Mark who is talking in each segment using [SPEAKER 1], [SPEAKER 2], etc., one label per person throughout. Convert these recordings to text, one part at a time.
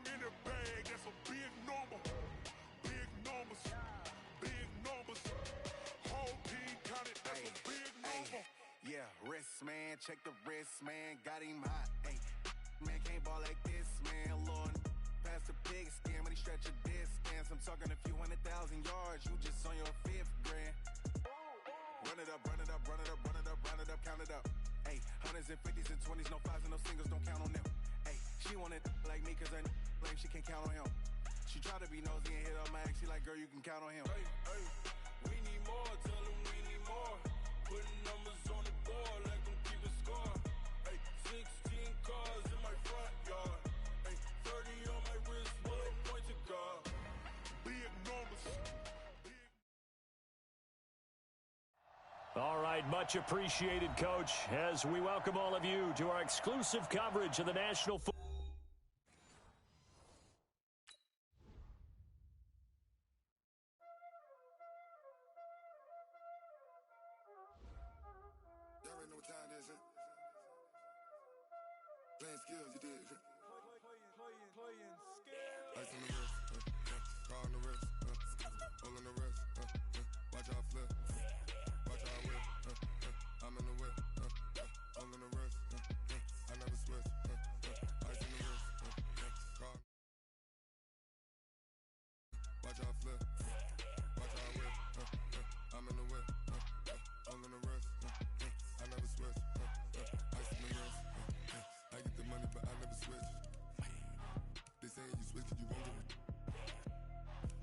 [SPEAKER 1] in the bag, that's a big number. Big numbers, big numbers. Whole team counted, that's a big number.
[SPEAKER 2] Yeah, wrist, man, check the wrist, man, got him hot. Hey, man, can't ball like this, man, Lord. Past the pig skin when he stretch a distance. I'm talking a few 100,000 yards, you just on your 5th grand. Run it up, run it up, run it up, run it up, run it up, count it up. Hey, hundreds and 50s and 20s, no 5s and no singles, don't count on them. Hey, she wanted like me cause her lame, she can't count on him. She try to be nosy and hit up my ex, she like, girl, you can count on him.
[SPEAKER 1] Hey, hey, we need more, tell them we need more. Putting numbers on the board, let them keep a score. Hey, 16 cars in my front yard. Hey, 30 on my wrist, will I point to God? Big numbers.
[SPEAKER 3] All right, much appreciated, Coach, as we welcome all of you to our exclusive coverage of the National Football.
[SPEAKER 4] Y'all already know what time it is, huh? Playing skills, you did.
[SPEAKER 1] Playing
[SPEAKER 4] Ice on the wrist, car on the wrist, hole in the wrist, watch how I flip, watch how I whip, I'm in the whip, hole in the wrist, I never switch, ice on the wrist, car, watch how I flip, watch how I whip, I'm in the whip, hole in the wrist, I never switch, ice on the wrist, I get the money but I never switch. They saying you switch 'cause you won't get it.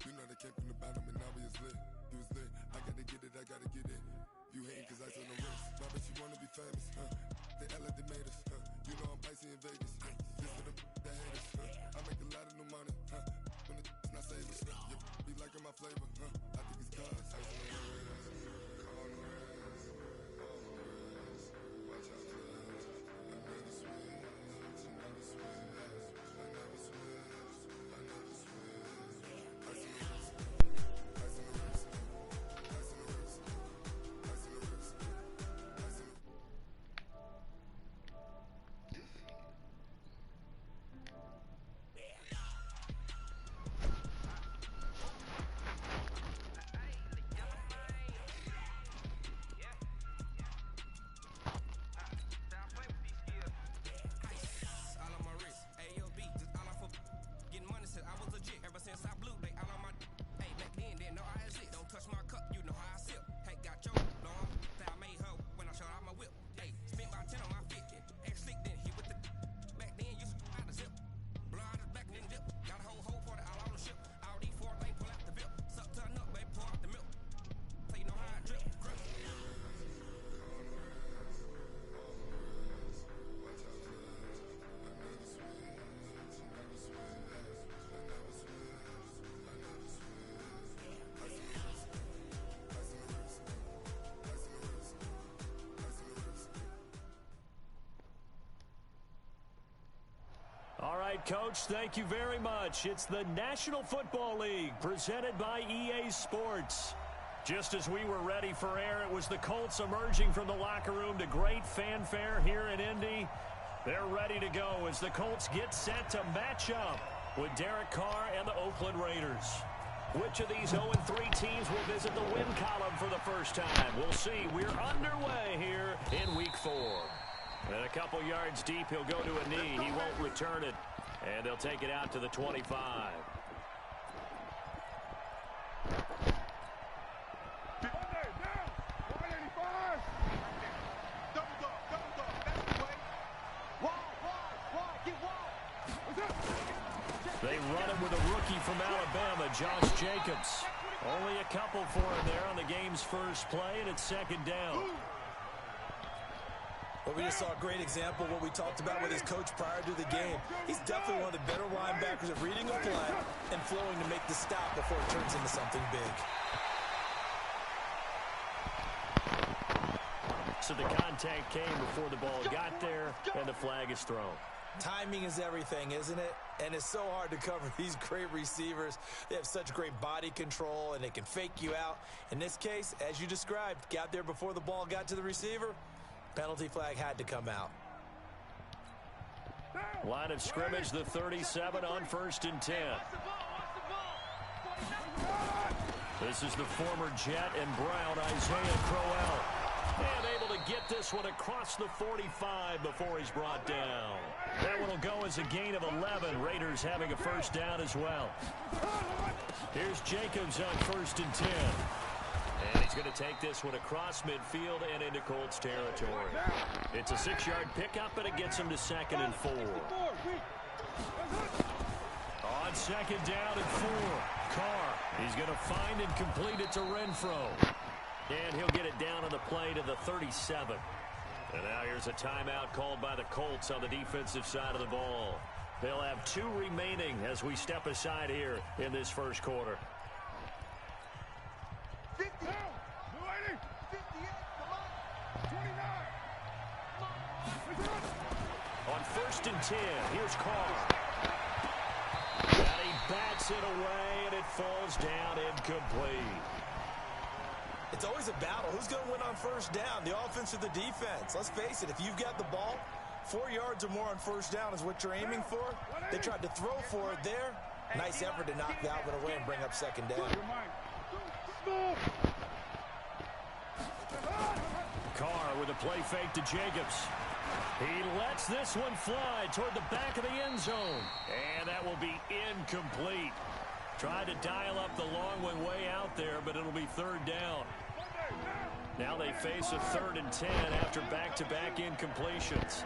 [SPEAKER 4] You know they came from the bottom and now we is lit. You was lit, I gotta get it, I gotta get it. You hating 'cause ice on the wrist. My bitch, you wanna be famous, They act like they made us, You know I'm icy in Vegas, This for the that hate us, I make a lot of new money, When the not savers, be liking my flavor, I think it's cause ice on the wrist, car on the wrist, all on the wrist. Watch out for this, I never switch, I never switch.
[SPEAKER 3] All right, Coach, thank you very much. It's the National Football League presented by EA Sports. Just as we were ready for air, it was the Colts emerging from the locker room to great fanfare here in Indy. They're ready to go as the Colts get set to match up with Derek Carr and the Oakland Raiders. Which of these 0-3 teams will visit the win column for the first time? We'll see. We're underway here in Week 4. And a couple yards deep, he'll go to a knee. He won't return it. And they'll take it out to the 25. They run it with a rookie from Alabama, Josh Jacobs. Only a couple for him there on the game's first play, and it's second down.
[SPEAKER 5] Well, we just saw a great example of what we talked about with his coach prior to the game. He's definitely one of the better linebackers at reading a play and flowing to make the stop before it turns into something big.
[SPEAKER 3] So the contact came before the ball got there, and the flag is thrown.
[SPEAKER 5] Timing is everything, isn't it? And it's so hard to cover these great receivers. They have such great body control, and they can fake you out. In this case, as you described, got there before the ball got to the receiver. Penalty flag had to come out.
[SPEAKER 3] Line of scrimmage, the 37 on 1st and 10. This is the former Jet and Brown, Isaiah Crowell. And able to get this one across the 45 before he's brought down. That one will go as a gain of 11. Raiders having a first down as well. Here's Jacobs on 1st and 10. And he's going to take this one across midfield and into Colts territory. It's a 6-yard pickup, and it gets him to 2nd and 4. On 2nd down and 4. Carr, he's going to find and complete it to Renfro. And he'll get it down on the play to the 37. And now here's a timeout called by the Colts on the defensive side of the ball. They'll have 2 remaining as we step aside here in this first quarter.
[SPEAKER 1] 50. 58, come on. 29.
[SPEAKER 3] On 1st and 10, here's Carr. And he bats it away, and it falls down incomplete.
[SPEAKER 5] It's always a battle. Who's going to win on first down, the offense or the defense? Let's face it, if you've got the ball, 4 yards or more on first down is what you're aiming for. They tried to throw for it there. Nice effort to knock that one away and bring up 2nd down.
[SPEAKER 3] Carr with a play fake to Jacobs. He lets this one fly toward the back of the end zone. And that will be incomplete. Tried to dial up the long one way out there, but it'll be 3rd down. Now they face a 3rd and 10 after back-to-back incompletions.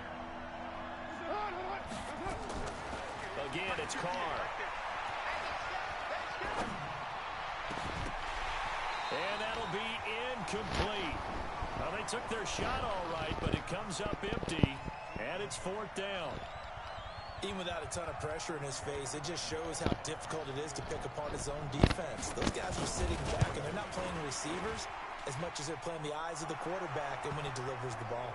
[SPEAKER 3] Again, it's Carr. And that'll be incomplete. Well, they took their shot all right, but it comes up empty, and it's 4th down.
[SPEAKER 5] Even without a ton of pressure in his face, it just shows how difficult it is to pick apart his own defense. Those guys are sitting back, and they're not playing receivers as much as they're playing the eyes of the quarterback and when he delivers the ball.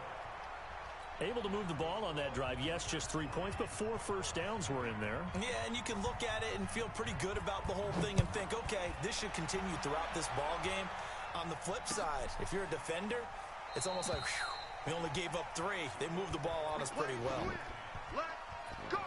[SPEAKER 3] Able to move the ball on that drive. Yes, just 3 points, but 4 first downs were in there.
[SPEAKER 5] Yeah, and you can look at it and feel pretty good about the whole thing and think, okay, this should continue throughout this ball game. On the flip side, if you're a defender, it's almost like, whew, we only gave up 3. They moved the ball on us pretty well.
[SPEAKER 1] Let's go.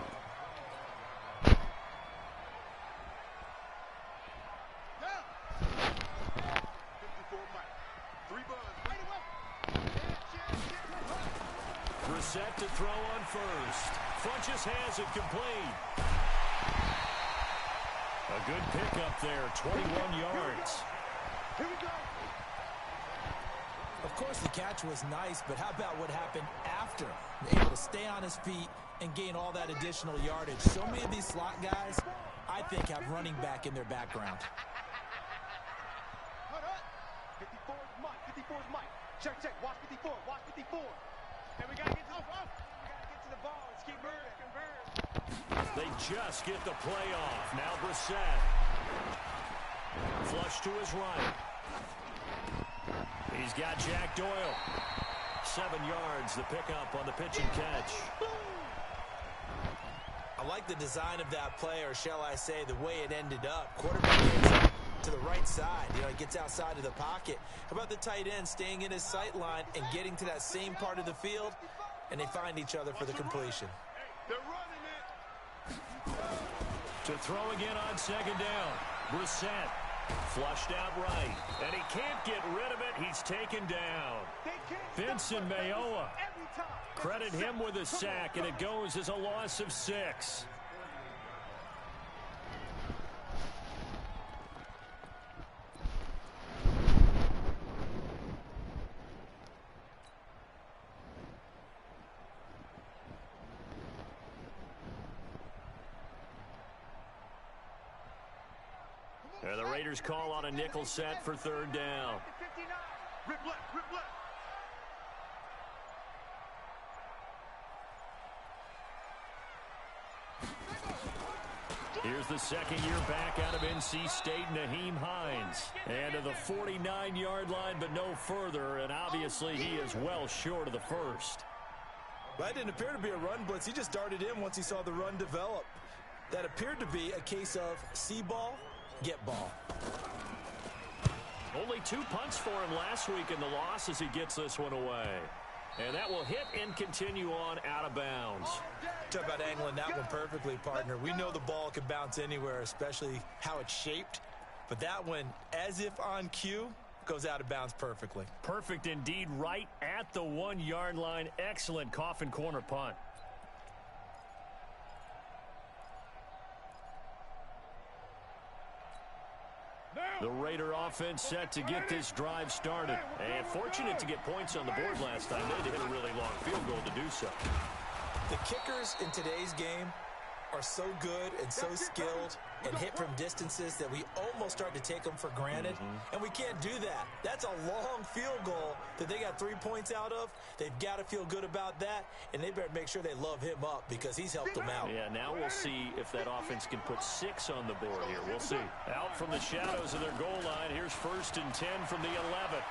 [SPEAKER 3] Set to throw on first. Funches has it complete. A good pickup there, 21 yards.
[SPEAKER 1] Here we go.
[SPEAKER 5] Of course, the catch was nice, but how about what happened after? Able to stay on his feet and gain all that additional yardage. So many of these slot guys, I think, have running back in their background.
[SPEAKER 1] Hold up. 54 is Mike. 54 is Mike. Check, check. Watch 54. Watch 54. And we got to get to the ball. We got to get to the ball. Let's keep moving. Convert.
[SPEAKER 3] They just get the play off. Now Brissett. Flush to his right. He's got Jack Doyle. 7 yards, the pickup on the pitch and catch.
[SPEAKER 5] I like the design of that play, or shall I say the way it ended up. Quarterback gets up to the right side. You know, he gets outside of the pocket. How about the tight end staying in his sight line and getting to that same part of the field, and they find each other for the completion.
[SPEAKER 1] They're running it.
[SPEAKER 3] To throw again on 2nd down. Brissett flushed out right. And he can't get rid of it. He's taken down. Vincent Mayoa. Credit him with a sack, and it goes as a loss of 6. And the Raiders call on a nickel set for 3rd down.
[SPEAKER 1] Rip left, rip left.
[SPEAKER 3] Here's the second-year back out of NC State, Naheem Hines. And to the 49-yard line, but no further, and obviously he is well short of the first.
[SPEAKER 5] That didn't appear to be a run blitz. He just darted in once he saw the run develop. That appeared to be a case of see ball, get ball.
[SPEAKER 3] Only 2 punts for him last week in the loss as he gets this one away. And that will hit and continue on out of bounds.
[SPEAKER 5] Talk about angling that one perfectly, partner. We know the ball can bounce anywhere, especially how it's shaped. But that one, as if on cue, goes out of bounds perfectly.
[SPEAKER 3] Perfect indeed, right at the 1-yard line. Excellent coffin corner punt. The Raider offense set to get this drive started. And fortunate to get points on the board last time. They had to hit a really long field goal to do so.
[SPEAKER 5] The kickers in today's game are so good and so skilled and hit from distances that we almost start to take them for granted. And we can't do that. That's a long field goal that they got 3 points out of. They've got to feel good about that, and they better make sure they love him up because he's helped them out.
[SPEAKER 3] Yeah, now we'll see if that offense can put 6 on the board here. We'll see. Out from the shadows of their goal line, here's 1st and 10 from the 11.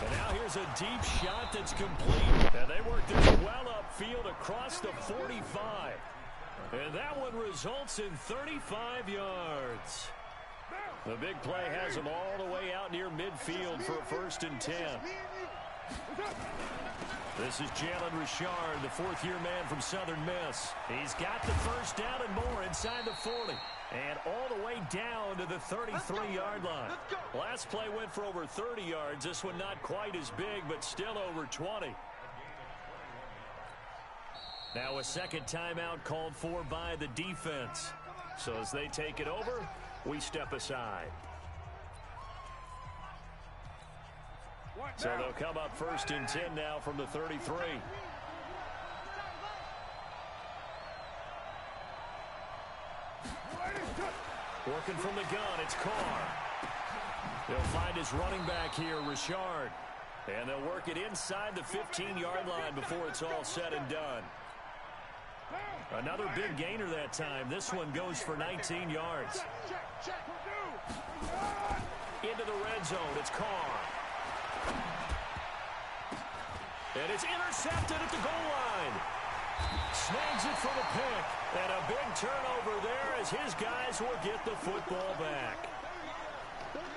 [SPEAKER 3] And now here's a deep shot that's complete. And they work this well upfield across the 45. And that one results in 35 yards. The big play has them all the way out near midfield for a 1st and 10. This is Jalen Richard, the 4th-year man from Southern Miss. He's got the 1st down and more inside the 40. And all the way down to the 33-yard line. Last play went for over 30 yards. This one not quite as big, but still over 20. Now a second timeout called for by the defense. So as they take it over, we step aside. So they'll come up 1st and 10 now from the 33. Working from the gun, it's Carr. They'll find his running back here, Richard. And they'll work it inside the 15-yard line before it's all said and done. Another big gainer that time. This one goes for 19 yards. Into the red zone, it's Carr. And it's intercepted at the goal line. Snags it for the pick. And a big turnover there as his guys will get the football back.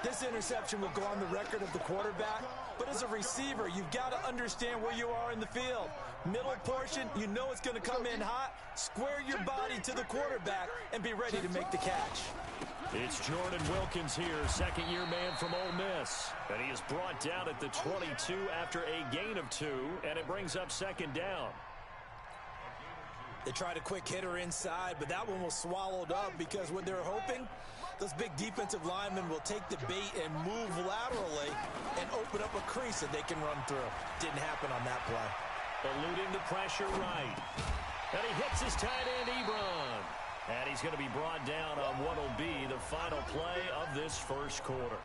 [SPEAKER 5] This interception will go on the record of the quarterback, but as a receiver, you've got to understand where you are in the field. Middle portion, you know it's going to come in hot. Square your body to the quarterback and be ready to make the catch.
[SPEAKER 3] It's Jordan Wilkins here, 2nd-year man from Ole Miss. And he is brought down at the 22 after a gain of 2, and it brings up 2nd down.
[SPEAKER 5] They tried a quick hitter inside, but that one was swallowed up because what they're hoping, those big defensive linemen will take the bait and move laterally and open up a crease that they can run through. Didn't happen on that play.
[SPEAKER 3] Eluding the pressure right. And he hits his tight end, Ebron. And he's going to be brought down on what will be the final play of this first quarter.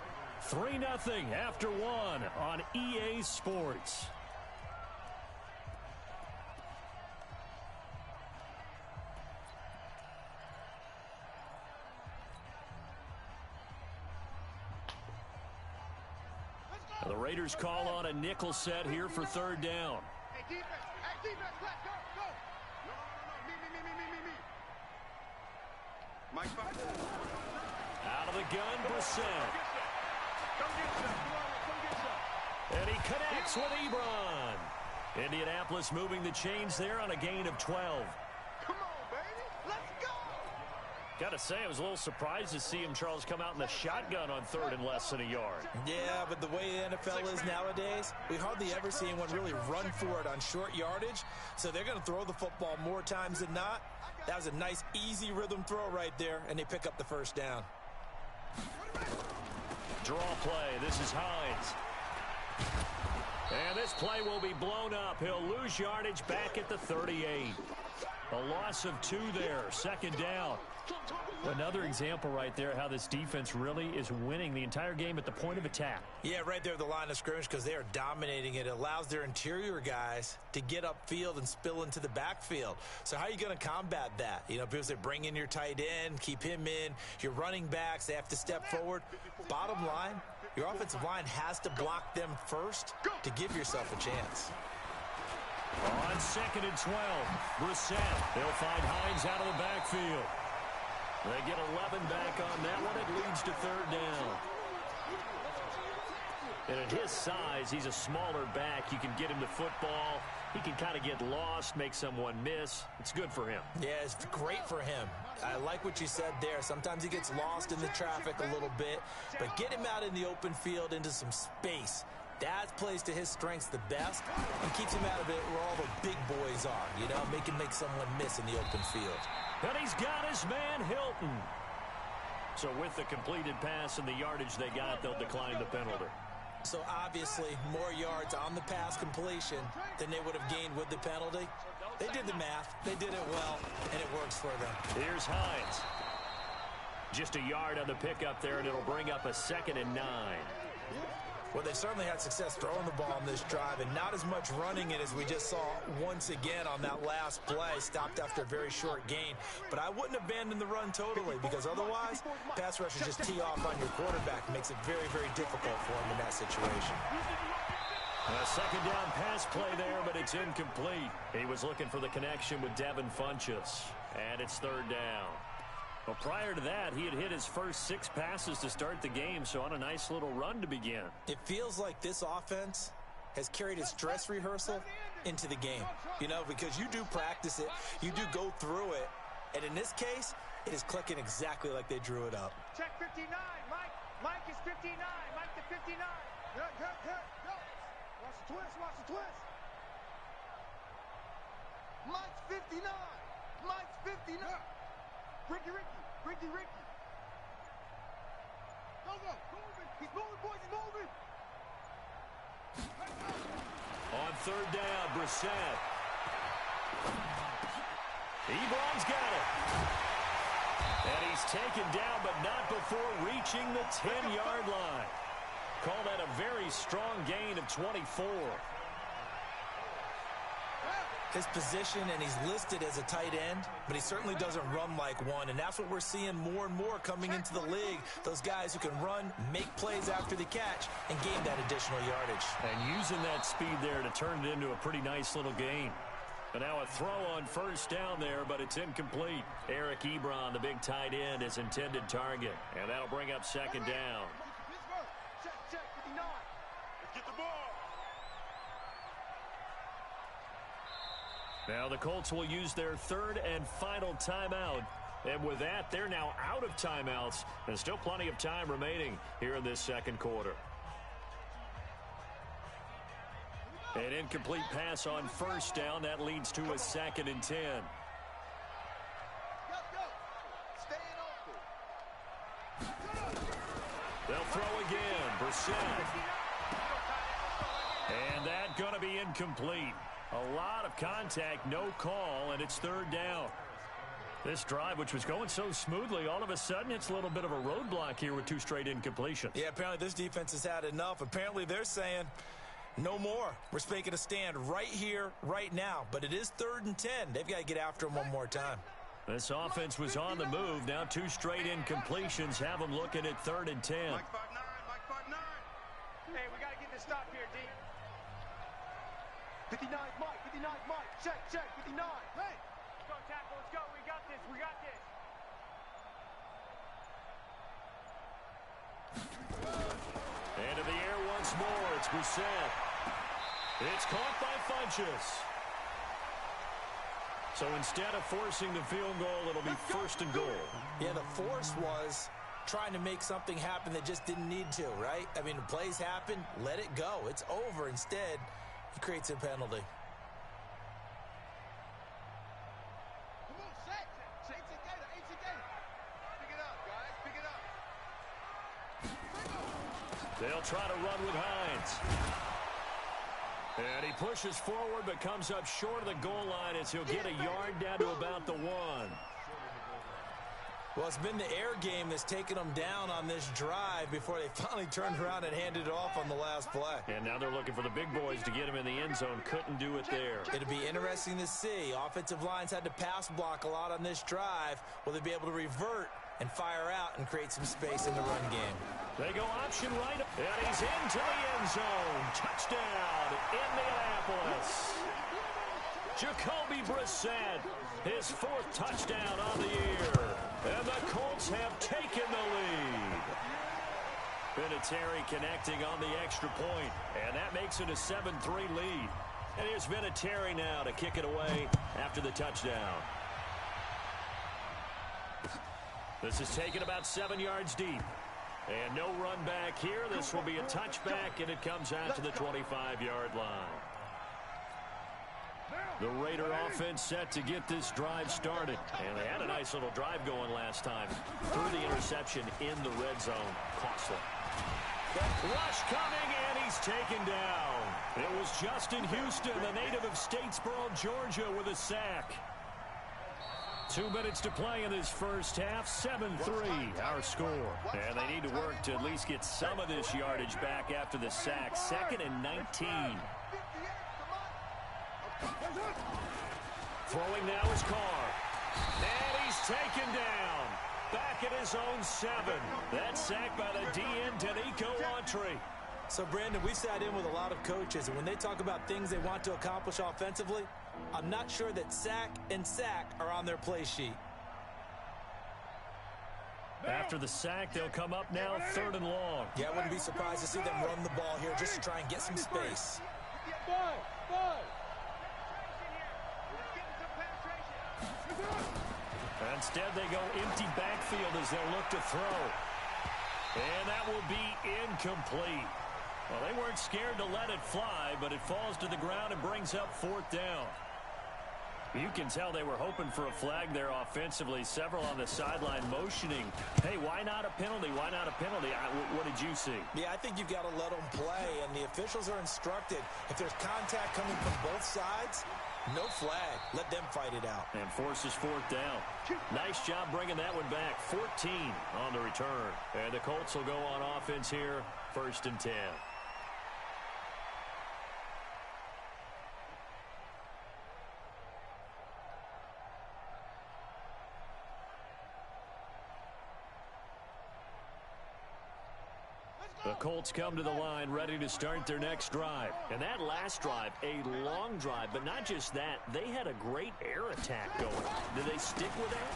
[SPEAKER 3] 3-0 after 1 on EA Sports. The Raiders call on a nickel set here for 3rd down.
[SPEAKER 6] Hey, defense, let's go. No, me. Mike,
[SPEAKER 3] out of the gun, Brissett.
[SPEAKER 6] Come get some.
[SPEAKER 3] And he connects with Ebron. Indianapolis moving the chains there on a gain of 12.
[SPEAKER 6] Come on, baby. Let's go.
[SPEAKER 3] Got to say, I was a little surprised to see him, Charles, come out in the shotgun on 3rd and less than a yard.
[SPEAKER 5] Yeah, but the way the NFL is nowadays, we hardly ever see anyone really run for it on short yardage. So they're going to throw the football more times than not. That was a nice, easy rhythm throw right there, and they pick up the 1st down.
[SPEAKER 3] Draw play. This is Hines. And this play will be blown up. He'll lose yardage back at the 38. A loss of 2 there. 2nd down. Another example right there how this defense really is winning the entire game at the point of attack.
[SPEAKER 5] Yeah, right there at the line of scrimmage because they are dominating it. It allows their interior guys to get upfield and spill into the backfield. So how are you going to combat that? You know, because they bring in your tight end, keep him in. Your running backs, they have to step forward. Bottom line, your offensive line has to block them first to give yourself a chance.
[SPEAKER 3] On 2nd and 12, Brissett. They'll find Hines out of the backfield. They get 11 back on that one. It leads to 3rd down. And at his size, he's a smaller back. You can get him the football. He can kind of get lost, make someone miss. It's good for him.
[SPEAKER 5] Yeah, it's great for him. I like what you said there. Sometimes he gets lost in the traffic a little bit, but get him out in the open field into some space. That plays to his strengths the best and keeps him out of it where all the big boys are, you know, make someone miss in the open field.
[SPEAKER 3] And he's got his man, Hilton. So with the completed pass and the yardage they got, they'll decline the penalty.
[SPEAKER 5] So obviously more yards on the pass completion than they would have gained with the penalty. They did the math. They did it well, and it works for them.
[SPEAKER 3] Here's Hines. Just a yard on the pickup there, and it'll bring up a 2nd and 9.
[SPEAKER 5] Well, they certainly had success throwing the ball on this drive and not as much running it as we just saw once again on that last play. Stopped after a very short gain. But I wouldn't abandon the run totally because otherwise, pass rushers just tee off on your quarterback. Makes it very, very difficult for him in that situation.
[SPEAKER 3] A 2nd down pass play there, but it's incomplete. He was looking for the connection with Devin Funchess. And it's 3rd down. Well, prior to that, he had hit his first 6 passes to start the game, so on a nice little run to begin.
[SPEAKER 5] It feels like this offense has carried its dress rehearsal into the game. You know, because you do practice it, you do go through it, and in this case, it is clicking exactly like they drew it up.
[SPEAKER 6] Check 59, Mike. Mike is 59. Mike to 59. Hurt. Go. Watch the twist. Mike's 59. Mike's 59. Ricky. Go. He's moving, boys. He's moving.
[SPEAKER 3] On 3rd down, Brissett. Ebron's got it. And he's taken down, but not before reaching the 10-yard line. Call that a very strong gain of 24.
[SPEAKER 5] His position, and he's listed as a tight end, but he certainly doesn't run like one, and that's what we're seeing more and more coming into the league. Those guys who can run, make plays after the catch, and gain that additional yardage.
[SPEAKER 3] And using that speed there to turn it into a pretty nice little gain. And now a throw on 1st down there, but it's incomplete. Eric Ebron, the big tight end, his intended target. And that'll bring up 2nd down.
[SPEAKER 6] Check 59. Let's get the ball.
[SPEAKER 3] Now the Colts will use their 3rd and final timeout. And with that, they're now out of timeouts. And still plenty of time remaining here in this 2nd quarter. An incomplete pass on 1st down. That leads to a 2nd and 10. They'll throw again. Brissett. And that's going to be incomplete. A lot of contact, no call, and it's 3rd down. This drive, which was going so smoothly, all of a sudden it's a little bit of a roadblock here with 2 straight incompletions.
[SPEAKER 5] Yeah, apparently this defense has had enough. Apparently they're saying no more. We're making a stand right here, right now. But it is 3rd and 10. They've got to get after him one more time.
[SPEAKER 3] This offense was on the move. Now 2 straight incompletions have them looking at 3rd and 10.
[SPEAKER 6] Mike 5'9". Hey, we got to get this stop here, D. 59 Mike. Check, 59. Hey. Let's go, tackle. Let's go. We got this.
[SPEAKER 3] Into the air once more. It's Brissett. It's caught by Funchess. So instead of forcing the field goal, it'll be 1st and goal.
[SPEAKER 5] Yeah, the force was trying to make something happen that just didn't need to, right? I mean, plays happen, let it go. It's over. Instead, he creates a penalty.
[SPEAKER 6] Come on, shake together. Pick it up, guys. Pick it up.
[SPEAKER 3] They'll try to run with Hines. And he pushes forward but comes up short of the goal line as he'll get a yard down to about the 1.
[SPEAKER 5] Well, it's been the air game that's taken them down on this drive before they finally turned around and handed it off on the last play.
[SPEAKER 3] And now they're looking for the big boys to get him in the end zone. Couldn't do it there.
[SPEAKER 5] It'll be interesting to see. Offensive lines had to pass block a lot on this drive. Will they be able to revert and fire out and create some space in the run game?
[SPEAKER 3] They go option right, and he's into the end zone. Touchdown, Indianapolis. Jacoby Brissett, his 4th touchdown on the year. And the Colts have taken the lead. Vinatieri connecting on the extra point, and that makes it a 7-3 lead. And here's Vinatieri now to kick it away after the touchdown. This is taken about 7 yards deep. And no run back here. This will be a touchback, and it comes out to the 25-yard line. The Raider offense set to get this drive started. And they had a nice little drive going last time. Through the interception in the red zone. Costly. Rush coming, and he's taken down. It was Justin Houston, the native of Statesboro, Georgia, with a sack. 2 minutes to play in this first half. 7-3, our score. And they need to work to at least get some of this yardage back after the sack. 2nd and 19. Throwing now is Carr. And he's taken down. Back at his own 7. That sack by the DN, Danico Autry.
[SPEAKER 5] So, Brandon, we sat in with a lot of coaches, and when they talk about things they want to accomplish offensively, I'm not sure that sack and sack are on their play sheet.
[SPEAKER 3] After the sack, they'll come up now 3rd and long.
[SPEAKER 5] Yeah, I wouldn't be surprised to see them run the ball here just to try and get some space.
[SPEAKER 3] Instead, they go empty backfield as they'll look to throw. And that will be incomplete. Well, they weren't scared to let it fly, but it falls to the ground and brings up 4th down. You can tell they were hoping for a flag there offensively. Several on the sideline motioning. Hey, why not a penalty? Why not a penalty? What did you see?
[SPEAKER 5] Yeah, I think you've got to let them play, and the officials are instructed. If there's contact coming from both sides, no flag. Let them fight it out.
[SPEAKER 3] And forces 4th down. Nice job bringing that one back. 14 on the return. And the Colts will go on offense here. 1st and 10. The Colts come to the line ready to start their next drive. And that last drive, a long drive, but not just that. They had a great air attack going. Did they stick with that?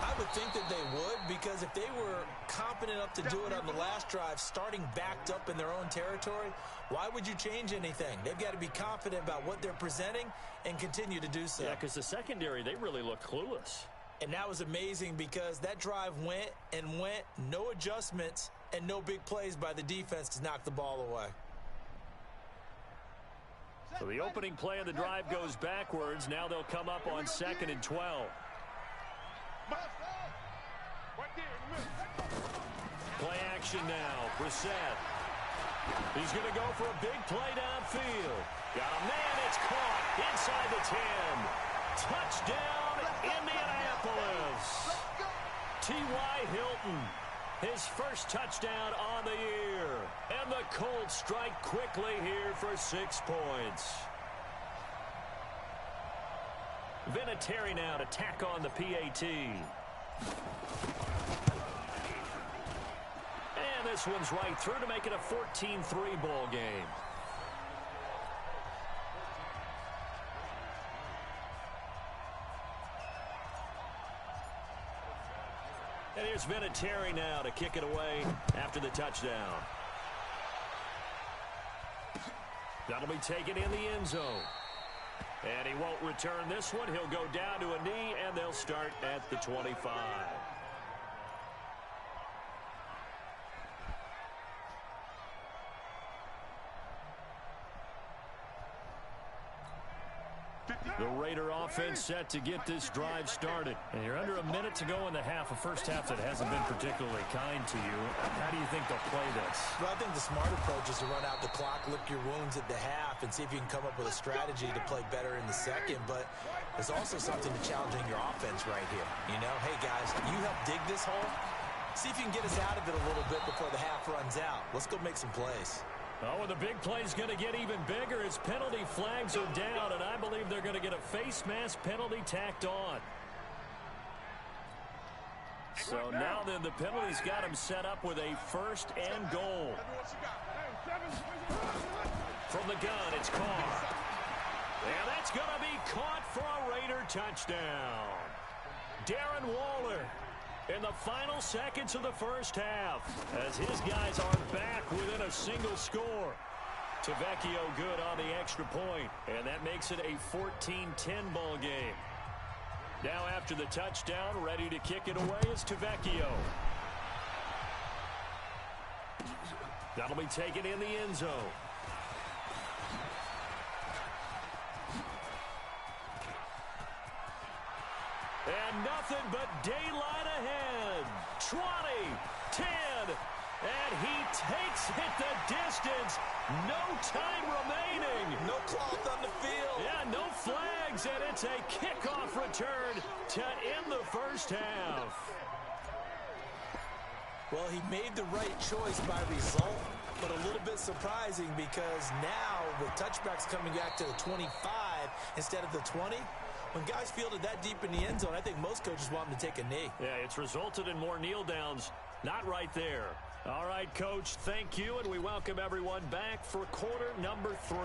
[SPEAKER 5] I would think that they would, because if they were confident enough to do it on the last drive, starting backed up in their own territory, why would you change anything? They've got to be confident about what they're presenting and continue to do so.
[SPEAKER 3] Yeah, because the secondary, they really looked clueless.
[SPEAKER 5] And that was amazing because that drive went and went, no adjustments, and no big plays by the defense to knock the ball away.
[SPEAKER 3] So the opening play of the drive goes backwards. Now they'll come up on 2nd and 12. Play action now. Brissett. He's going to go for a big play downfield. Got a man. It's caught inside the 10. Touchdown, Indianapolis. T.Y. Hilton. His first touchdown on the year. And the Colts strike quickly here for 6 points. Vinatieri now to tack on the PAT. And this one's right through to make it a 14-3 ball game. And here's Vinatieri now to kick it away after the touchdown. That'll be taken in the end zone. And he won't return this one. He'll go down to a knee, and they'll start at the 25. The Raider offense set to get this drive started. And you're under a minute to go in the half, a first half that hasn't been particularly kind to you. How do you think they'll play this?
[SPEAKER 5] Well, I think the smart approach is to run out the clock, lick your wounds at the half, and see if you can come up with a strategy to play better in the second. But there's also something to challenging your offense right here. You know, hey, guys, you help dig this hole. See if you can get us out of it a little bit before the half runs out. Let's go make some plays.
[SPEAKER 3] Oh, and the big play's going to get even bigger as penalty flags are down, and I believe they're going to get a face mask penalty tacked on. So now then, the penalty's got him set up with a 1st and goal. From the gun, it's Carr. And that's going to be caught for a Raider touchdown. Darren Waller in the final seconds of the first half, as his guys are back within a single score. Tavecchio good on the extra point, and that makes it a 14-10 ball game. Now after the touchdown, ready to kick it away is Tavecchio. That'll be taken in the end zone. And nothing but daylight ahead. 20, 10, and he takes it the distance. No time remaining.
[SPEAKER 5] No cloth on the field.
[SPEAKER 3] Yeah, no flags, and it's a kickoff return to end the first half.
[SPEAKER 5] Well, he made the right choice by result, but a little bit surprising because now with touchbacks coming back to the 25 instead of the 20, when guys fielded that deep in the end zone, I think most coaches want them to take a knee.
[SPEAKER 3] Yeah, it's resulted in more kneel downs. Not right there. All right, Coach, thank you, and we welcome everyone back for quarter number 3.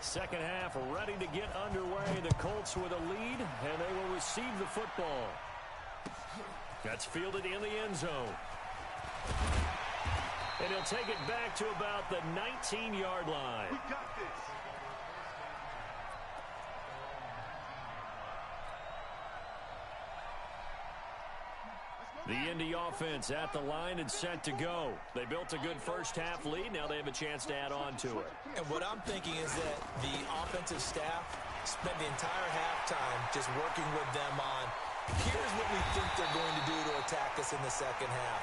[SPEAKER 3] Second half ready to get underway. The Colts with a lead, and they will receive the football. That's fielded in the end zone. And he'll take it back to about the 19-yard line.
[SPEAKER 6] We got this.
[SPEAKER 3] The Indy offense at the line and set to go. They built a good first half lead. Now they have a chance to add on to it.
[SPEAKER 5] And what I'm thinking is that the offensive staff spent the entire halftime just working with them on, here's what we think they're going to do to attack us in the second half.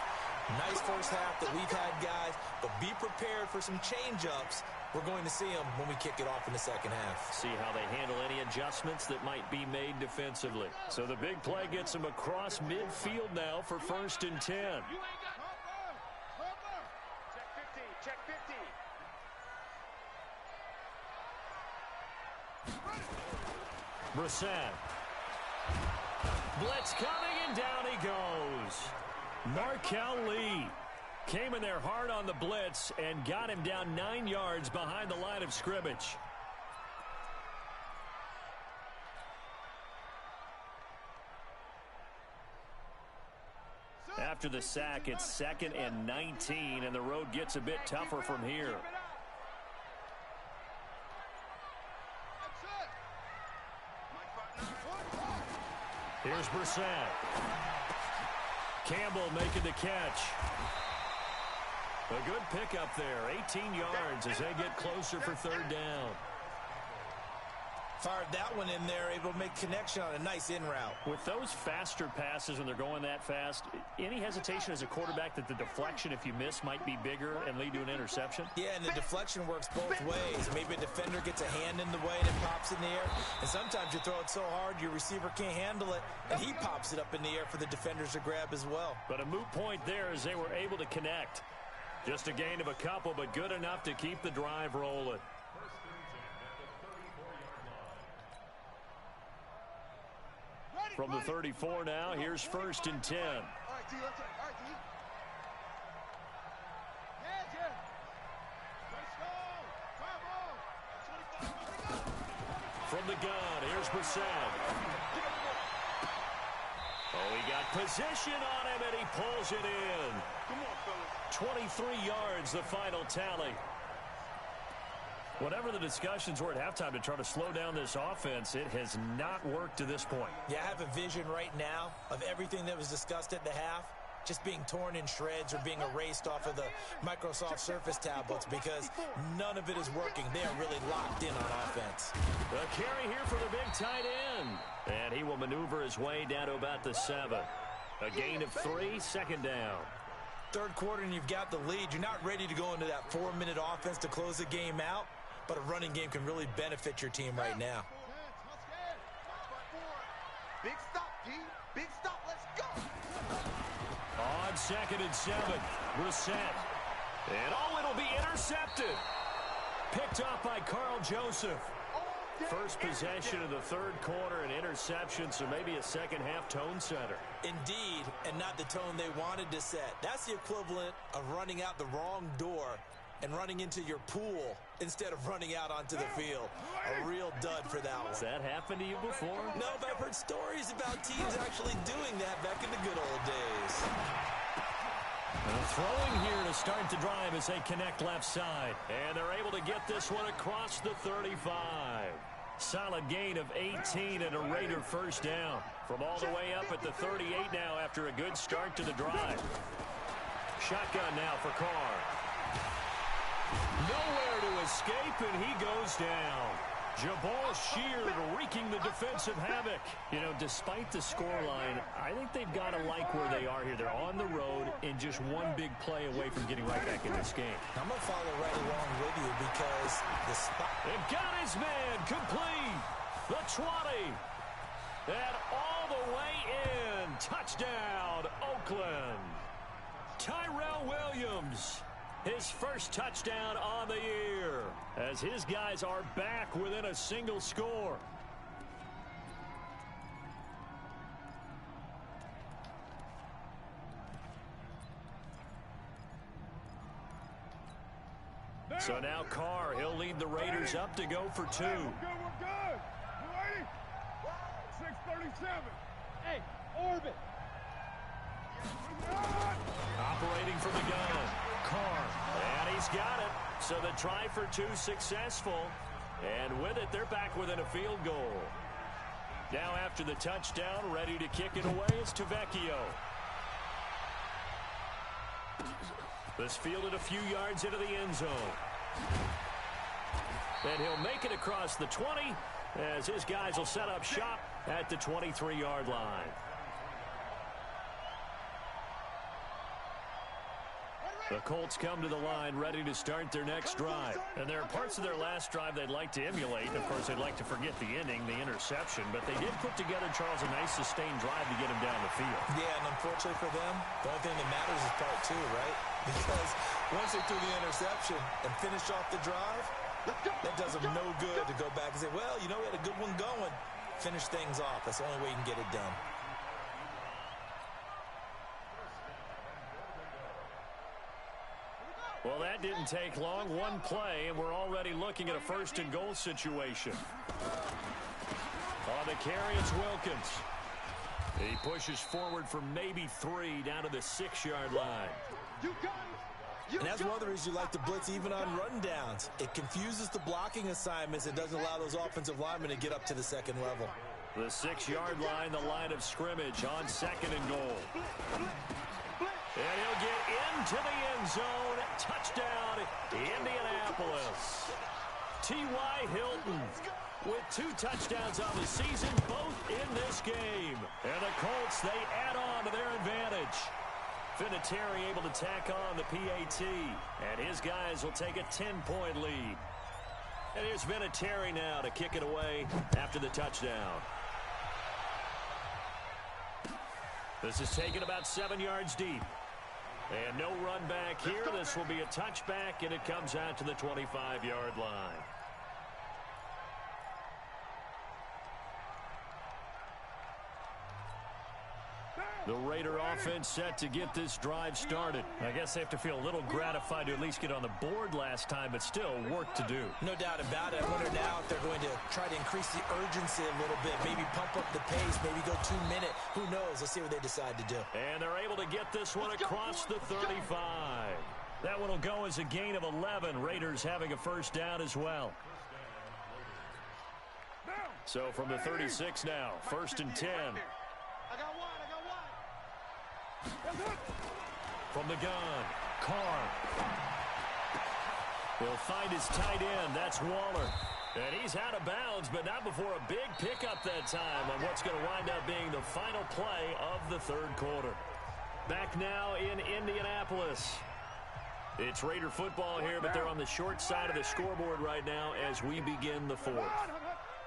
[SPEAKER 5] Nice first half that we've had, guys, but be prepared for some change-ups. We're going to see them when we kick it off in the second half.
[SPEAKER 3] See how they handle any adjustments that might be made defensively. So the big play gets them across midfield now for 1st and 10.
[SPEAKER 6] You ain't got cover. Check 50. Check 50.
[SPEAKER 3] Brissett. Blitz coming, and down he goes. Markel Lee came in there hard on the blitz and got him down 9 yards behind the line of scrimmage. After the sack, it's 2nd and 19, and the road gets a bit tougher from here. Here's Brissett. Campbell making the catch. A good pickup there. 18 yards as they get closer for 3rd down.
[SPEAKER 5] Fired that one in there, able to make connection on a nice in route.
[SPEAKER 3] With those faster passes when they're going that fast, any hesitation as a quarterback that the deflection, if you miss, might be bigger and lead to an interception?
[SPEAKER 5] Yeah, and the deflection works both ways. Maybe a defender gets a hand in the way and it pops in the air. And sometimes you throw it so hard your receiver can't handle it, and he pops it up in the air for the defenders to grab as well.
[SPEAKER 3] But a moot point there as they were able to connect. Just a gain of a couple, but good enough to keep the drive rolling. From the 34 now, here's 1st and 10.
[SPEAKER 6] All right, D. All right, D. Hands here. Let's go.
[SPEAKER 3] From the gun, here's Brissett. Oh, he got position on him, and he pulls it in.
[SPEAKER 6] Come on, fellas.
[SPEAKER 3] 23 yards, the final tally. Whatever the discussions were at halftime to try to slow down this offense, it has not worked to this point.
[SPEAKER 5] Yeah, I have a vision right now of everything that was discussed at the half just being torn in shreds or being erased off of the Microsoft Surface tablets because none of it is working. They are really locked in on offense.
[SPEAKER 3] A carry here for the big tight end. And he will maneuver his way down to about the 7. A gain of 3, 2nd down.
[SPEAKER 5] Third quarter and you've got the lead. You're not ready to go into that 4-minute offense to close the game out, but a running game can really benefit your team right now.
[SPEAKER 6] Big stop, D. Big stop. Let's go.
[SPEAKER 3] On 2nd and 7, Brissett. And it'll be intercepted. Picked off by Carl Joseph. First possession of the 3rd quarter, an interception, so maybe a second half tone setter.
[SPEAKER 5] Indeed, and not the tone they wanted to set. That's the equivalent of running out the wrong door and running into your pool instead of running out onto the field. A real dud for that one.
[SPEAKER 3] Has that happened to you before?
[SPEAKER 5] No, but I've heard stories about teams actually doing that back in the good old days.
[SPEAKER 3] Throwing here to start the drive as they connect left side. And they're able to get this one across the 35. Solid gain of 18 and a Raider first down. From all the way up at the 38 now after a good start to the drive. Shotgun now for Carr. Nowhere to escape, and he goes down. Jabal Sheard wreaking the defensive havoc. You know, despite the scoreline, I think they've got to like where they are here. They're on the road and just one big play away from getting right back in this game.
[SPEAKER 5] I'm going to follow right along with you because the spot...
[SPEAKER 3] They've got his man complete. The 20. And all the way in. Touchdown, Oakland. Tyrell Williams. His first touchdown on the year as his guys are back within a single score. So now Carr, he'll lead the Raiders up to go for 2.
[SPEAKER 6] We're good. You ready? 637. Hey, orbit.
[SPEAKER 3] Operating from the gun. Carr, and he's got it. So the try for 2 successful. And with it, they're back within a field goal. Now after the touchdown, ready to kick it away is Tavecchio. This fielded a few yards into the end zone. And he'll make it across the 20 as his guys will set up shop at the 23-yard line. The Colts come to the line ready to start their next drive. And there are parts of their last drive they'd like to emulate. Of course, they'd like to forget the ending, the interception. But they did put together, Charles, a nice sustained drive to get him down the field.
[SPEAKER 5] Yeah, and unfortunately for them, the only thing that matters is part 2, right? Because once they threw the interception and finished off the drive, that does them no good to go back and say, well, you know, we had a good one going. Finish things off. That's the only way you can get it done.
[SPEAKER 3] Well, that didn't take long. One play, and we're already looking at a first-and-goal situation. On the carry, it's Wilkins. He pushes forward for maybe 3 down to the 6-yard line.
[SPEAKER 5] And that's one of the reasons you like to blitz even on run downs. It confuses the blocking assignments. It doesn't allow those offensive linemen to get up to the second level.
[SPEAKER 3] The 6-yard line, the line of scrimmage on 2nd and goal. And he'll get into the end zone. Touchdown, Indianapolis. T.Y. Hilton with 2 touchdowns on the season, both in this game. And the Colts, they add on to their advantage. Vinatieri able to tack on the PAT. And his guys will take a 10-point lead. And here's Vinatieri now to kick it away after the touchdown. This is taken about 7 yards deep. And no run back here. This will be a touchback, and it comes out to the 25-yard line. The Raider offense set to get this drive started. I guess they have to feel a little gratified to at least get on the board last time, but still work to do.
[SPEAKER 5] No doubt about it. I wonder now if they're going to try to increase the urgency a little bit, maybe pump up the pace, maybe go 2-minute. Who knows? Let's see what they decide to do.
[SPEAKER 3] And they're able to get this one across the 35. That one will go as a gain of 11. Raiders having a first down as well. So from the 36 now, 1st and 10. From the gun, Carr. He'll find his tight end. That's Waller. And he's out of bounds, but not before a big pickup that time on what's going to wind up being the final play of the 3rd quarter. Back now in Indianapolis. It's Raider football here, but they're on the short side of the scoreboard right now as we begin the 4th.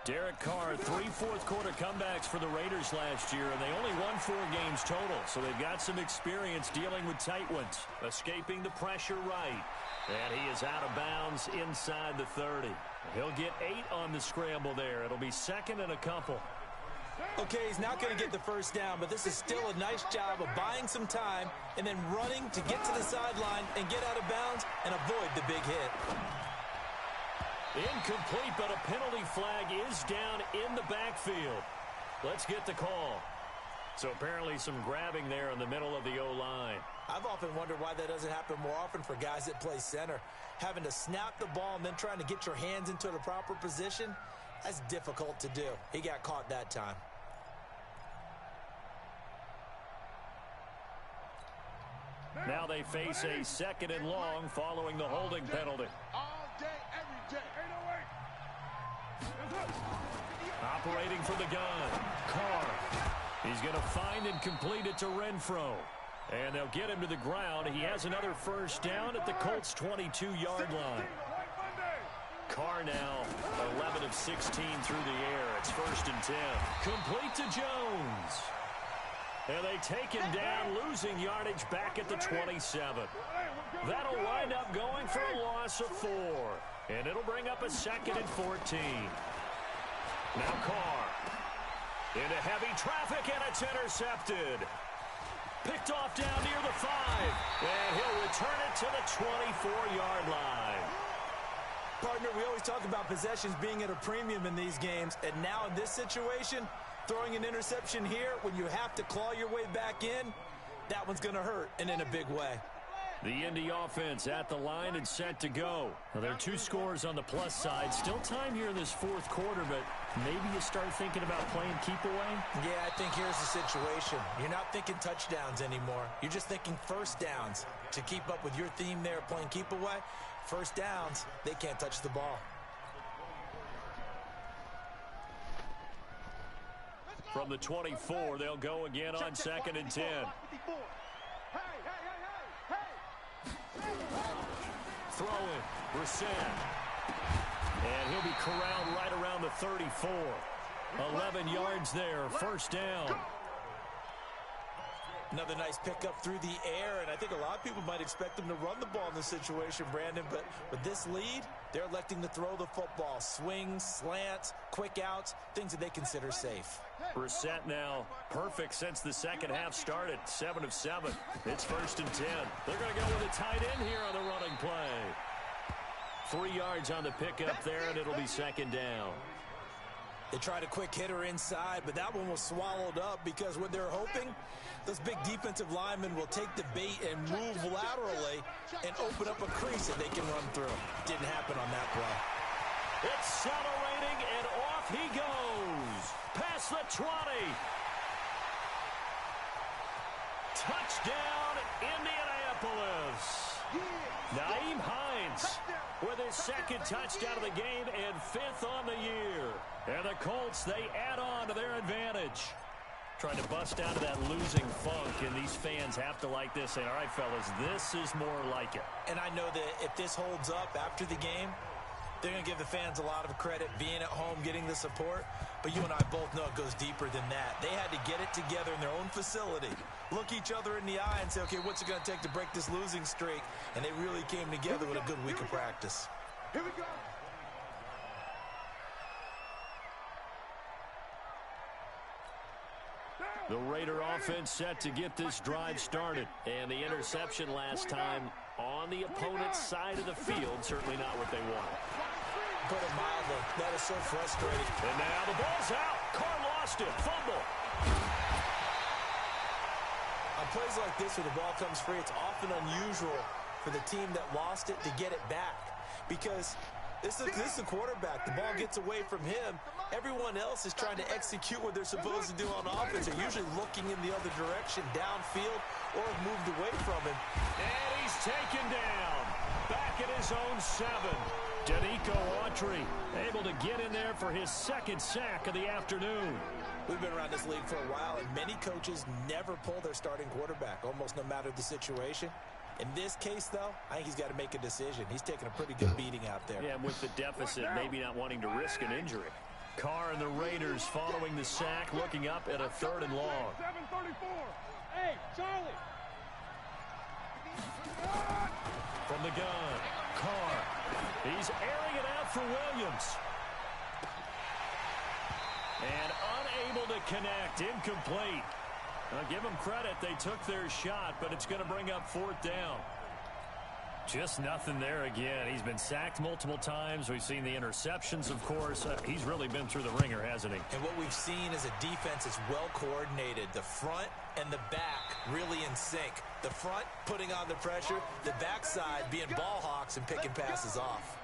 [SPEAKER 3] Derek Carr, 3 fourth-quarter comebacks for the Raiders last year, and they only won 4 games total, so they've got some experience dealing with tight ones, escaping the pressure right. And he is out of bounds inside the 30. He'll get 8 on the scramble there. It'll be 2nd and a couple.
[SPEAKER 5] Okay, he's not going to get the first down, but this is still a nice job of buying some time and then running to get to the sideline and get out of bounds and avoid the big hit.
[SPEAKER 3] Incomplete, but a penalty flag is down in the backfield. Let's get the call. So apparently some grabbing there in the middle of the O-line.
[SPEAKER 5] I've often wondered why that doesn't happen more often for guys that play center. Having to snap the ball and then trying to get your hands into the proper position, that's difficult to do. He got caught that time.
[SPEAKER 3] Now they face a second and long following the holding penalty.
[SPEAKER 6] All day, every day.
[SPEAKER 3] Operating for the gun, Carr. He's going to find and complete it to Renfro. And they'll get him to the ground. He has another first down at the Colts' 22-yard line. Carr now 11 of 16 through the air. It's 1st and 10. Complete to Jones. And they take him down, losing yardage back at the 27. That'll wind up going for a loss of 4. And it'll bring up a 2nd and 14. Now Carr. Into heavy traffic, and it's intercepted. Picked off down near the 5. And he'll return it to the 24-yard line.
[SPEAKER 5] Partner, we always talk about possessions being at a premium in these games. And now in this situation, throwing an interception here when you have to claw your way back in, that one's going to hurt, and in a big way.
[SPEAKER 3] The Indy offense at the line and set to go. Now, there are 2 scores on the plus side. Still time here in this 4th quarter, but maybe you start thinking about playing keep away?
[SPEAKER 5] Yeah, I think here's the situation. You're not thinking touchdowns anymore. You're just thinking first downs. To keep up with your theme there, playing keep away, first downs, they can't touch the ball.
[SPEAKER 3] From the 24, they'll go again on 2nd and 10. Throwing, Brissett. And he'll be corralled right around the 34. 11 yards there, first down.
[SPEAKER 5] Another nice pickup through the air, and I think a lot of people might expect them to run the ball in this situation, Brandon, but with this lead, they're electing to throw the football. Swings, slants, quick outs, things that they consider safe.
[SPEAKER 3] Brissett now perfect since the second half started. 7 of 7. It's 1st and 10. They're going to go with a tight end here on the running play. 3 yards on the pickup there, and it'll be 2nd down.
[SPEAKER 5] They tried a quick hitter inside, but that one was swallowed up because when they're hoping, those big defensive linemen will take the bait and move laterally and open up a crease that they can run through. Didn't happen on that play.
[SPEAKER 3] Accelerating, and off he goes. Past the 20. Touchdown, Indianapolis. Nyheim Hines with his 2nd touchdown of the game and 5th on the year. And the Colts, they add on to their advantage. Trying to bust out of that losing funk, and these fans have to like this. Say, all right, fellas, this is more like it.
[SPEAKER 5] And I know that if this holds up after the game, they're going to give the fans a lot of credit being at home, getting the support. But you and I both know it goes deeper than that. They had to get it together in their own facility, look each other in the eye and say, okay, what's it going to take to break this losing streak? And they really came together with a good week of practice.
[SPEAKER 6] Here we go.
[SPEAKER 3] The Raider offense set to get this drive started. And the interception last time on the opponent's side of the field, certainly not what they wanted.
[SPEAKER 5] Put it mildly. That is so frustrating.
[SPEAKER 3] And now the ball's out. Carr lost it. Fumble.
[SPEAKER 5] On plays like this where the ball comes free, it's often unusual for the team that lost it to get it back. Because this is the quarterback. The ball gets away from him. Everyone else is trying to execute what they're supposed to do on offense. They're usually looking in the other direction, downfield, or have moved away from him.
[SPEAKER 3] And he's taken down. Back at his own 7. Danico Autry able to get in there for his 2nd sack of the afternoon.
[SPEAKER 5] We've been around this league for a while, and many coaches never pull their starting quarterback, almost no matter the situation. In this case, though, I think he's got to make a decision. He's taking a pretty good beating out there.
[SPEAKER 3] Yeah, with the deficit, maybe not wanting to risk an injury. Carr and the Raiders following the sack, looking up at a 3rd and long.
[SPEAKER 6] 7:34. Hey, Charlie.
[SPEAKER 3] From the gun, Carr. He's airing it out for Williams. And unable to connect. Incomplete. Now, give them credit. They took their shot, but it's going to bring up 4th down. Just nothing there again. He's been sacked multiple times. We've seen the interceptions, of course. He's really been through the ringer, hasn't he?
[SPEAKER 5] And what we've seen is a defense that's well coordinated. The front and the back really in sync. The front putting on the pressure, the backside being ball hawks and picking passes off.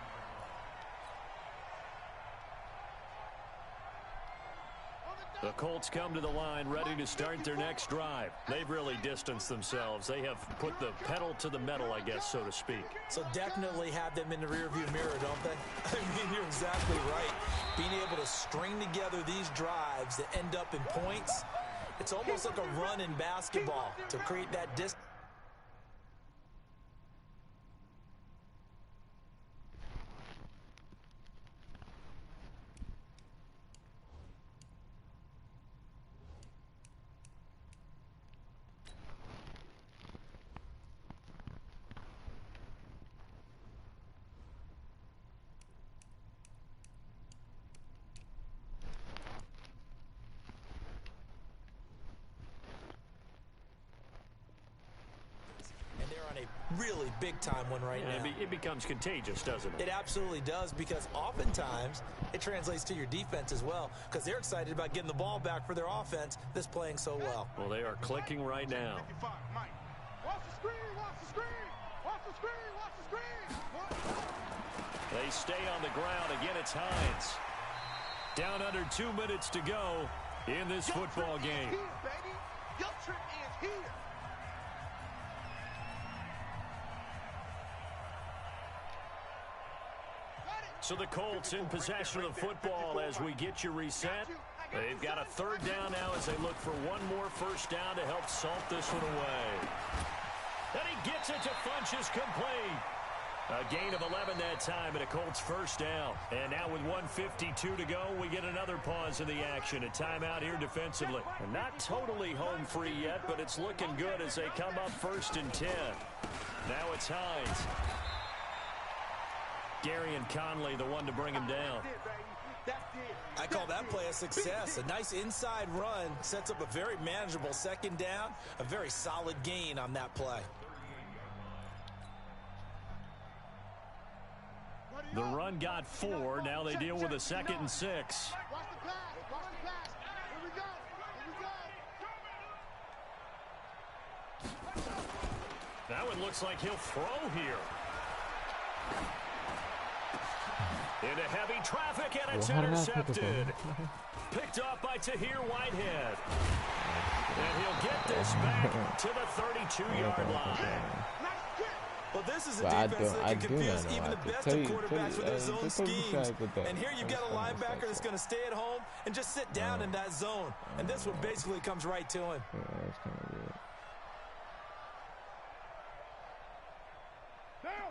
[SPEAKER 3] The Colts come to the line ready to start their next drive. They've really distanced themselves. They have put the pedal to the metal, I guess, so to speak.
[SPEAKER 5] So definitely have them in the rearview mirror, don't they? I mean, you're exactly right. Being able to string together these drives that end up in points, it's almost like a run in basketball to create that distance. Really big-time one right now.
[SPEAKER 3] It becomes contagious, doesn't it?
[SPEAKER 5] It absolutely does, because oftentimes it translates to your defense as well, because they're excited about getting the ball back for their offense that's playing so well.
[SPEAKER 3] Well, they are clicking right now.
[SPEAKER 6] Watch the screen, watch the screen, watch the screen, watch the screen.
[SPEAKER 3] They stay on the ground. Again, it's Hines. Down under 2 minutes to go in this football game.
[SPEAKER 6] Here, baby. Your trip is here.
[SPEAKER 3] So the Colts in possession of the football as we get you reset. They've got a 3rd down now as they look for one more 1st down to help salt this one away. And he gets it to Funchess, complete. A gain of 11 that time and a Colts 1st down. And now with 1:52 to go, we get another pause in the action. A timeout here defensively. And not totally home free yet, but it's looking good as they come up 1st and 10. Now it's Hines. Gary and Conley, the one to bring him down.
[SPEAKER 5] I call that play a success. A nice inside run sets up a very manageable 2nd down. A very solid gain on that play.
[SPEAKER 3] The run got 4. Now they deal with a 2nd and 6.
[SPEAKER 6] Watch the pass, watch the pass. Here we go, here we go.
[SPEAKER 3] That one looks like he'll throw here. Into heavy traffic, and it's intercepted. Picked off by Tahir Whitehead. And he'll get this back to the 32-yard line.
[SPEAKER 5] Well, this is a defense that can confuse even the best of quarterbacks with their zone schemes. And here you've got a linebacker that's going to stay at home and just sit down in that zone. And this one basically comes right to him.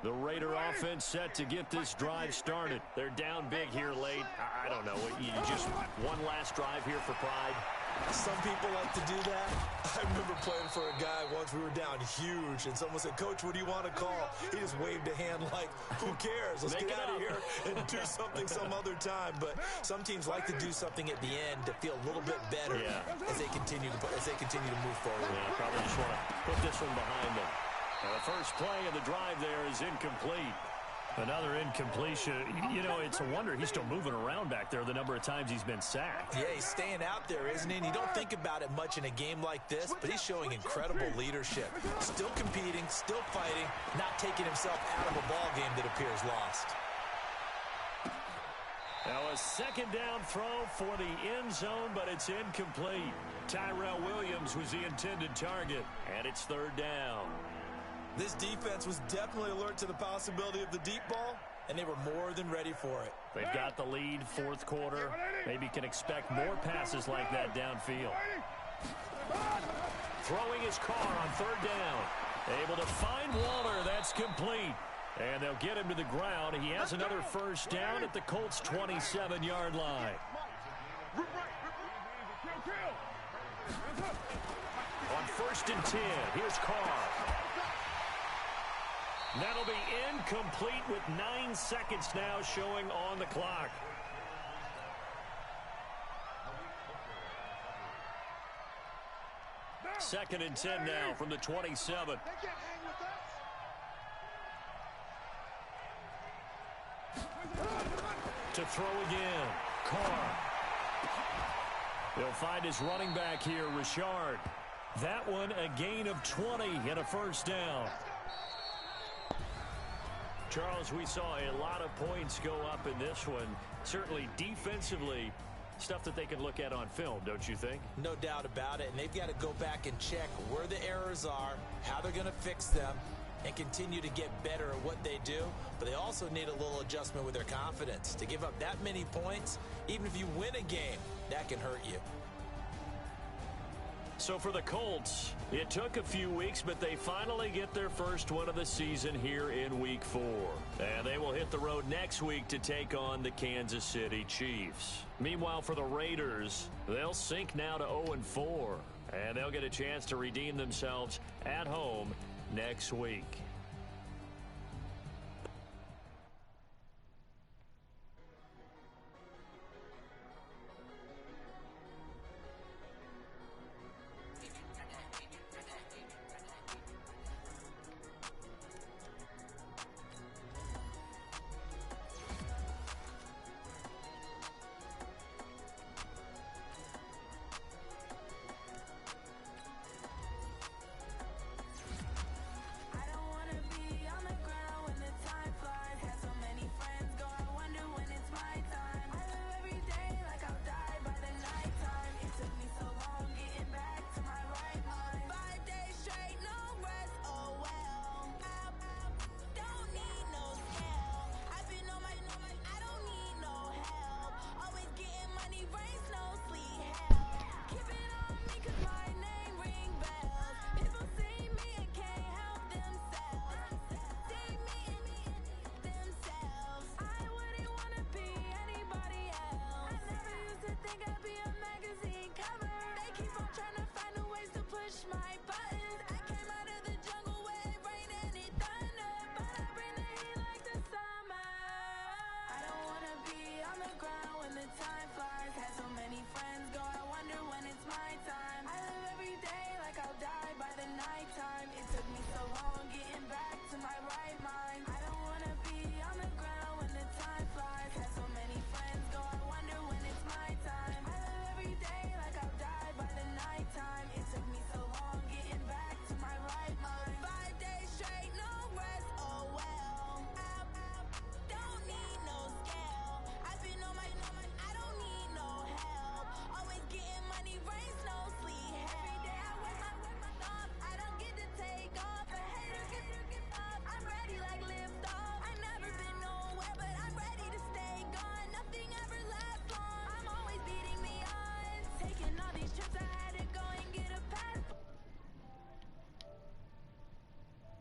[SPEAKER 3] The Raider offense set to get this drive started. They're down big here late. I don't know. You just one last drive here for pride.
[SPEAKER 5] Some people like to do that. I remember playing for a guy once. We were down huge, and someone said, "Coach, what do you want to call?" He just waved a hand like, "Who cares? Let's get out of here and do something some other time." But some teams like to do something at the end to feel a little bit better as they continue to move forward.
[SPEAKER 3] Yeah, probably just want to put this one behind them. The first play of the drive there is incomplete. Another incompletion. You know, it's a wonder he's still moving around back there the number of times he's been sacked.
[SPEAKER 5] Yeah, he's staying out there, isn't he? And you don't think about it much in a game like this, but he's showing incredible leadership. Still competing, still fighting, not taking himself out of a ball game that appears lost.
[SPEAKER 3] Now a 2nd down throw for the end zone, but it's incomplete. Tyrell Williams was the intended target, and it's 3rd down.
[SPEAKER 5] This defense was definitely alert to the possibility of the deep ball, and they were more than ready for it.
[SPEAKER 3] They've got the lead, 4th quarter. Maybe can expect more passes like that downfield. Throwing his car on 3rd down. Able to find Waller. That's complete. And they'll get him to the ground. He has another 1st down at the Colts' 27-yard line. On 1st and 10, here's Carr. That'll be incomplete with 9 seconds now showing on the clock. 2nd and 10 now from the 27.
[SPEAKER 6] They can't hang with us.
[SPEAKER 3] To throw again. Carr. He'll find his running back here, Richard. That one a gain of 20 and a first down. Charles, we saw a lot of points go up in this one. Certainly defensively, stuff that they can look at on film, don't you think?
[SPEAKER 5] No doubt about it, and they've got to go back and check where the errors are, how they're going to fix them, and continue to get better at what they do. But they also need a little adjustment with their confidence. To give up that many points, even if you win a game, that can hurt you.
[SPEAKER 3] So for the Colts, it took a few weeks, but they finally get their first win of the season here in Week 4. And they will hit the road next week to take on the Kansas City Chiefs. Meanwhile, for the Raiders, they'll sink now to 0-4, and they'll get a chance to redeem themselves at home next week.